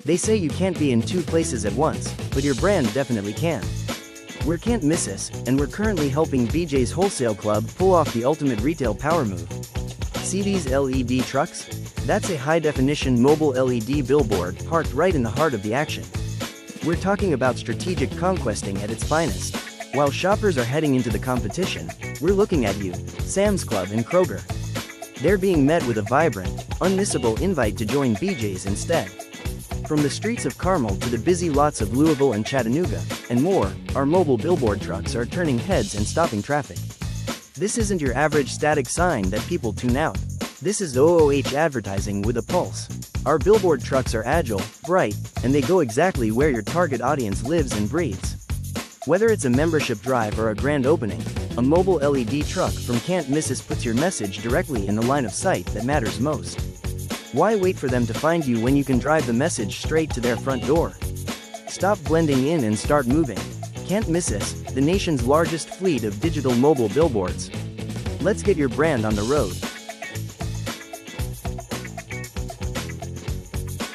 They say you can't be in two places at once, but your brand definitely can. We're Can't Miss Us, and we're currently helping BJ's Wholesale Club pull off the ultimate retail power move. See these LED trucks? That's a high-definition mobile LED billboard parked right in the heart of the action. We're talking about strategic conquesting at its finest. While shoppers are heading into the competition, we're looking at you, Sam's Club and Kroger. They're being met with a vibrant, unmissable invite to join BJ's instead. From the streets of Carmel to the busy lots of Louisville and Chattanooga, and more, our mobile billboard trucks are turning heads and stopping traffic. This isn't your average static sign that people tune out. This is OOH advertising with a pulse. Our billboard trucks are agile, bright, and they go exactly where your target audience lives and breathes. Whether it's a membership drive or a grand opening, a mobile LED truck from Can't Miss Us puts your message directly in the line of sight that matters most. Why wait for them to find you when you can drive the message straight to their front door? Stop blending in and start moving. Can't Miss Us, the nation's largest fleet of digital mobile billboards. Let's get your brand on the road.